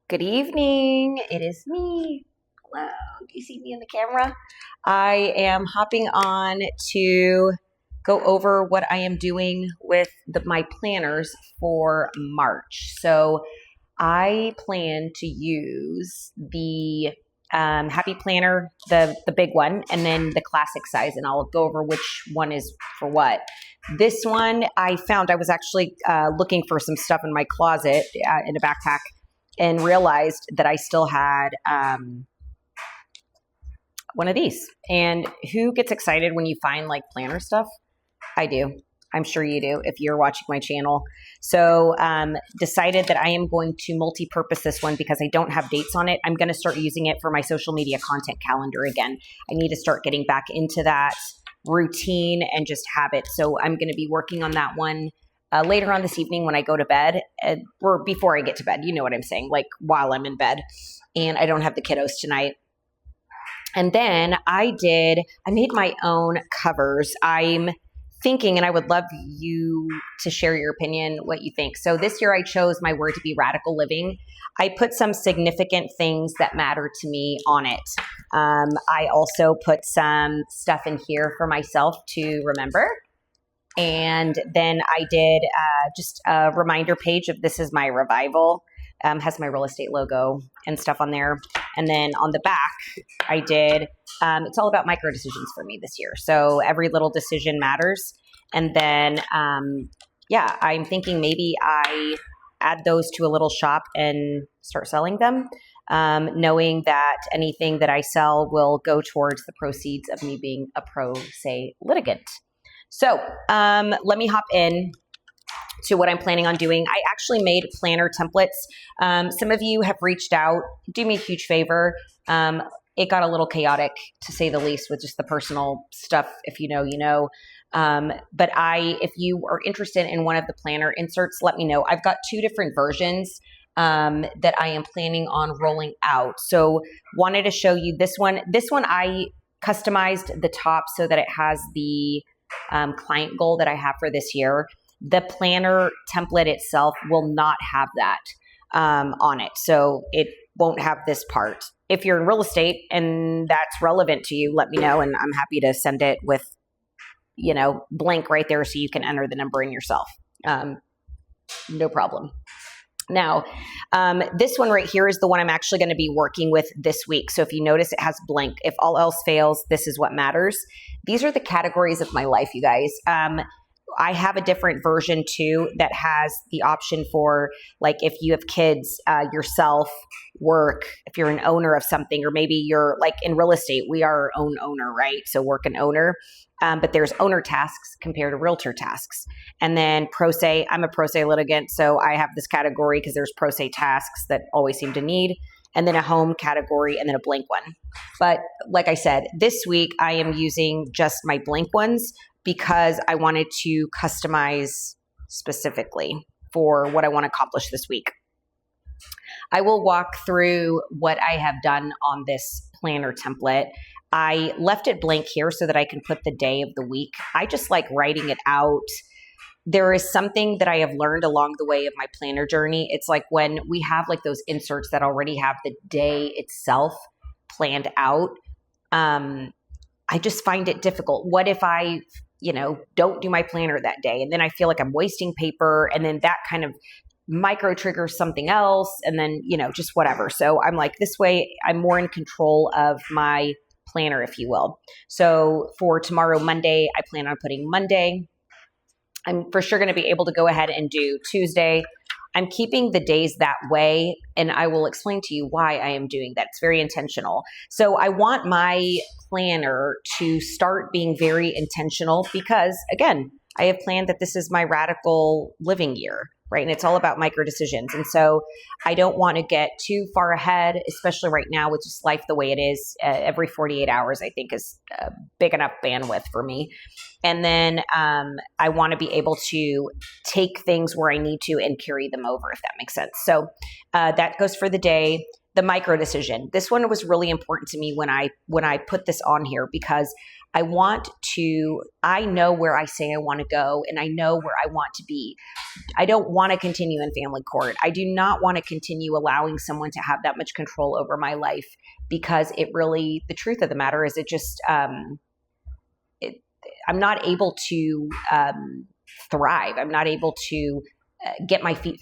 Good evening. It is me. Hello. Do you see me in the camera? I am hopping on to go over what I am doing with my planners for March. So I plan to use the Happy Planner, the big one, and then the classic size, and I'll go over which one is for what. This one I found I was actually looking for some stuff in my closet in a backpack and realized that I still had one of these. And who gets excited when you find like planner stuff? I do. I'm sure you do if you're watching my channel. So decided that I am going to multi-purpose this one because I don't have dates on it. I'm going to start using it for my social media content calendar again. I need to start getting back into that routine and just habit. So I'm going to be working on that one later on this evening when I go to bed, or before I get to bed. You know what I'm saying? Like while I'm in bed and I don't have the kiddos tonight. And then I made my own covers. I'm thinking, and I would love you to share your opinion, what you think. So this year I chose my word to be radical living. I put some significant things that matter to me on it. I also put some stuff in here for myself to remember. And then I did just a reminder page of This Is My Revival. Has my real estate logo and stuff on there. And then on the back, I did, it's all about micro decisions for me this year. So every little decision matters. And then, I'm thinking maybe I add those to a little shop and start selling them, knowing that anything that I sell will go towards the proceeds of me being a pro se litigant. So let me hop in to what I'm planning on doing. I actually made planner templates. Some of you have reached out. Do me a huge favor. It got a little chaotic, to say the least, with just the personal stuff. If you know, you know. But if you are interested in one of the planner inserts, let me know. I've got two different versions that I am planning on rolling out. So wanted to show you this one. This one I customized the top so that it has the client goal that I have for this year. The planner template itself will not have that on it. So it won't have this part. If you're in real estate and that's relevant to you, let me know. And I'm happy to send it with, blank right there so you can enter the number in yourself. No problem. Now, this one right here is the one I'm actually going to be working with this week. So if you notice, it has blank. If all else fails, this is what matters. These are the categories of my life, you guys. I have a different version too that has the option for, like, if you have kids, yourself, work, if you're an owner of something, or maybe you're like in real estate, we are our own owner, right? So work and owner. But there's owner tasks compared to realtor tasks. And then pro se, I'm a pro se litigant. So I have this category because there's pro se tasks that always seem to need, and then a home category, and then a blank one. But like I said, this week I am using just my blank ones because I wanted to customize specifically for what I want to accomplish this week. I will walk through what I have done on this planner template. I left it blank here so that I can put the day of the week. I just like writing it out. There is something that I have learned along the way of my planner journey. It's like when we have like those inserts that already have the day itself planned out, I just find it difficult. What if I don't do my planner that day? And then I feel like I'm wasting paper, and then that kind of micro triggers something else, and then, just whatever. So I'm like, this way I'm more in control of my planner, if you will. So for tomorrow, Monday, I plan on putting Monday. I'm for sure going to be able to go ahead and do Tuesday. I'm keeping the days that way, and I will explain to you why I am doing that. It's very intentional. So I want my planner to start being very intentional because, again, I have planned that this is my radical living year, right? And it's all about micro decisions. And so I don't want to get too far ahead, especially right now with just life the way it is. Every 48 hours, I think, is a big enough bandwidth for me. And then I want to be able to take things where I need to and carry them over, if that makes sense. So that goes for the day. the micro decision. This one was really important to me when I put this on here, because I know where I say I want to go, and I know where I want to be. I don't want to continue in family court. I do not want to continue allowing someone to have that much control over my life, because the truth of the matter is I'm not able to thrive. I'm not able to get my feet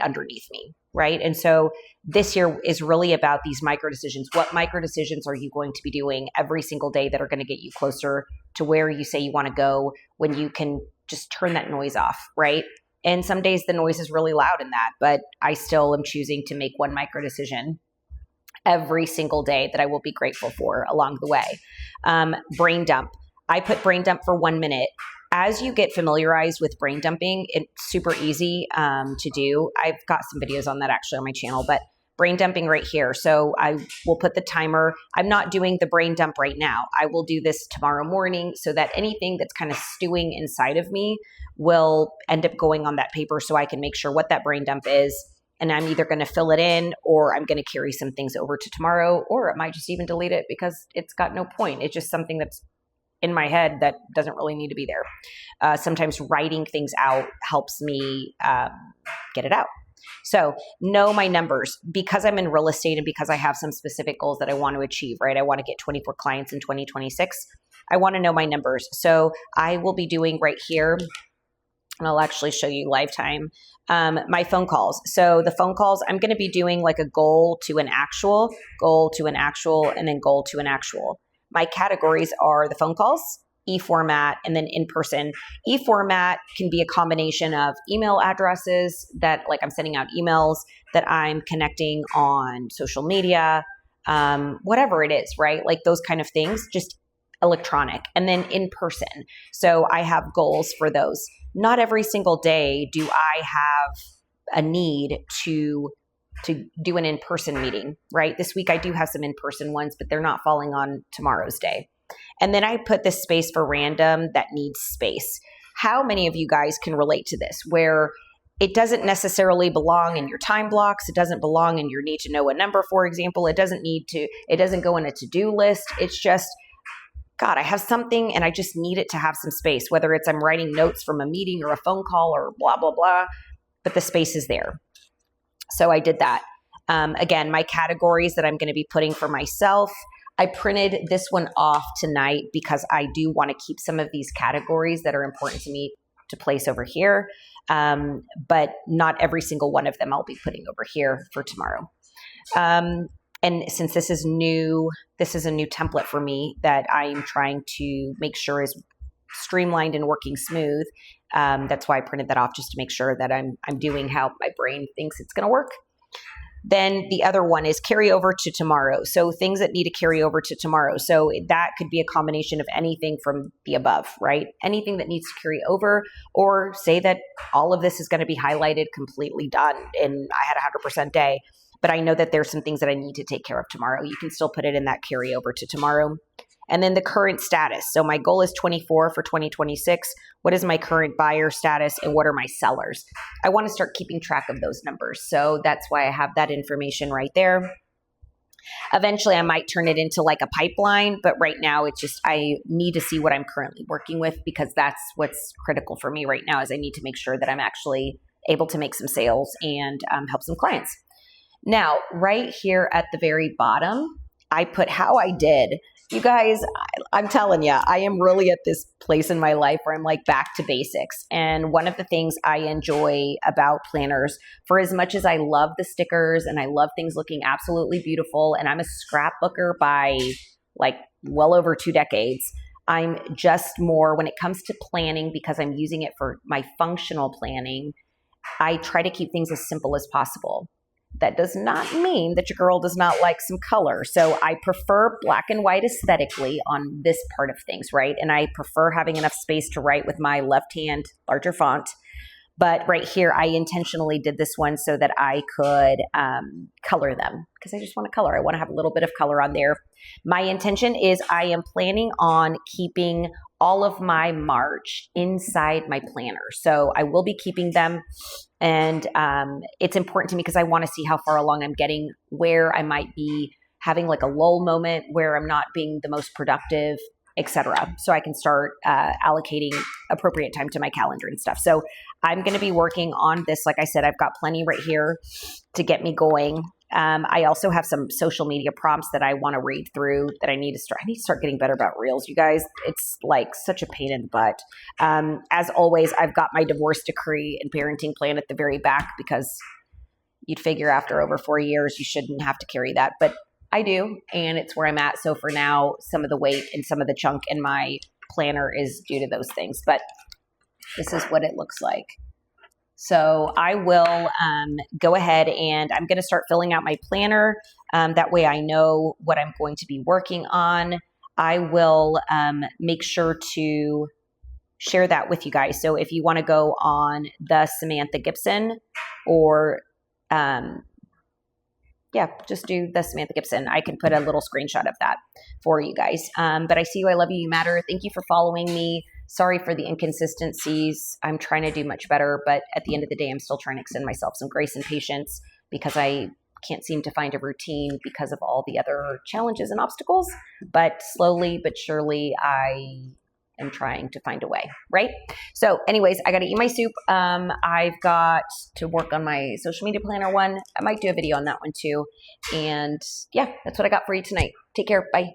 underneath me, right? And so this year is really about these micro decisions. What micro decisions are you going to be doing every single day that are going to get you closer to where you say you want to go, when you can just turn that noise off, right? And some days the noise is really loud in that, but I still am choosing to make one micro decision every single day that I will be grateful for along the way. Brain dump. I put brain dump for 1 minute. As you get familiarized with brain dumping, it's super easy to do. I've got some videos on that actually on my channel, but brain dumping right here. So I will put the timer. I'm not doing the brain dump right now. I will do this tomorrow morning, so that anything that's kind of stewing inside of me will end up going on that paper, so I can make sure what that brain dump is. And I'm either going to fill it in, or I'm going to carry some things over to tomorrow, or I might just even delete it because it's got no point. It's just something that's in my head that doesn't really need to be there. Sometimes writing things out helps me get it out. So know my numbers, because I'm in real estate and because I have some specific goals that I want to achieve, right? I want to get 24 clients in 2026. I want to know my numbers. So I will be doing right here, and I'll actually show you lifetime, my phone calls. So the phone calls, I'm going to be doing like a goal to an actual, and then goal to an actual. My categories are the phone calls, e-format, and then in-person. E-format can be a combination of email addresses that, like, I'm sending out emails, that I'm connecting on social media, whatever it is, right? Like those kind of things, just electronic. And then in-person. So I have goals for those. Not every single day do I have a need to do an in-person meeting, right? This week I do have some in-person ones, but they're not falling on tomorrow's day. And then I put this space for random that needs space. How many of you guys can relate to this, where it doesn't necessarily belong in your time blocks? It doesn't belong in your need to know a number, for example. It doesn't go in a to-do list. It's just, God, I have something and I just need it to have some space, whether it's I'm writing notes from a meeting or a phone call or blah, blah, blah, but the space is there. So I did that. Again, my categories that I'm going to be putting for myself, I printed this one off tonight because I do want to keep some of these categories that are important to me to place over here. But not every single one of them I'll be putting over here for tomorrow. And since this is a new template for me that I'm trying to make sure is streamlined and working smooth. That's why I printed that off, just to make sure that I'm doing how my brain thinks it's going to work. Then the other one is carry over to tomorrow. So things that need to carry over to tomorrow. So that could be a combination of anything from the above, right? Anything that needs to carry over, or say that all of this is going to be highlighted, completely done, and I had a 100% day. But I know that there's some things that I need to take care of tomorrow. You can still put it in that carry over to tomorrow. And then the current status. So my goal is 24 for 2026. What is my current buyer status and what are my sellers? I want to start keeping track of those numbers. So that's why I have that information right there. Eventually I might turn it into like a pipeline, but right now it's just, I need to see what I'm currently working with, because that's what's critical for me right now, is I need to make sure that I'm actually able to make some sales and help some clients. Now, right here at the very bottom, I put how I did. You guys, I'm telling you, I am really at this place in my life where I'm like back to basics. And one of the things I enjoy about planners, for as much as I love the stickers and I love things looking absolutely beautiful, and I'm a scrapbooker by like well over 2 decades, I'm just more, when it comes to planning, because I'm using it for my functional planning, I try to keep things as simple as possible. That does not mean that your girl does not like some color. So I prefer black and white aesthetically on this part of things, right? And I prefer having enough space to write with my left hand, larger font. But right here, I intentionally did this one so that I could color them because I just want to color. I want to have a little bit of color on there. My intention is I am planning on keeping all of my March inside my planner. So I will be keeping them. And it's important to me because I want to see how far along I'm getting, where I might be having like a lull moment, where I'm not being the most productive, etc. So I can start allocating appropriate time to my calendar and stuff. So I'm going to be working on this. Like I said, I've got plenty right here to get me going. I also have some social media prompts that I want to read through that I need to start. I need to start getting better about Reels, you guys. It's like such a pain in the butt. As always, I've got my divorce decree and parenting plan at the very back because you'd figure after over 4 years, you shouldn't have to carry that. But I do, and it's where I'm at. So for now, some of the weight and some of the chunk in my planner is due to those things. But this is what it looks like. So I will go ahead and I'm going to start filling out my planner. That way I know what I'm going to be working on. I will make sure to share that with you guys. So if you want to go on the Samantha Gibson or just do the Samantha Gibson. I can put a little screenshot of that for you guys. But I see you. I love you. You matter. Thank you for following me. Sorry for the inconsistencies. I'm trying to do much better, but at the end of the day, I'm still trying to extend myself some grace and patience because I can't seem to find a routine because of all the other challenges and obstacles. But slowly but surely, I am trying to find a way, right? So anyways, I got to eat my soup. I've got to work on my social media planner one. I might do a video on that one too. And yeah, that's what I got for you tonight. Take care. Bye.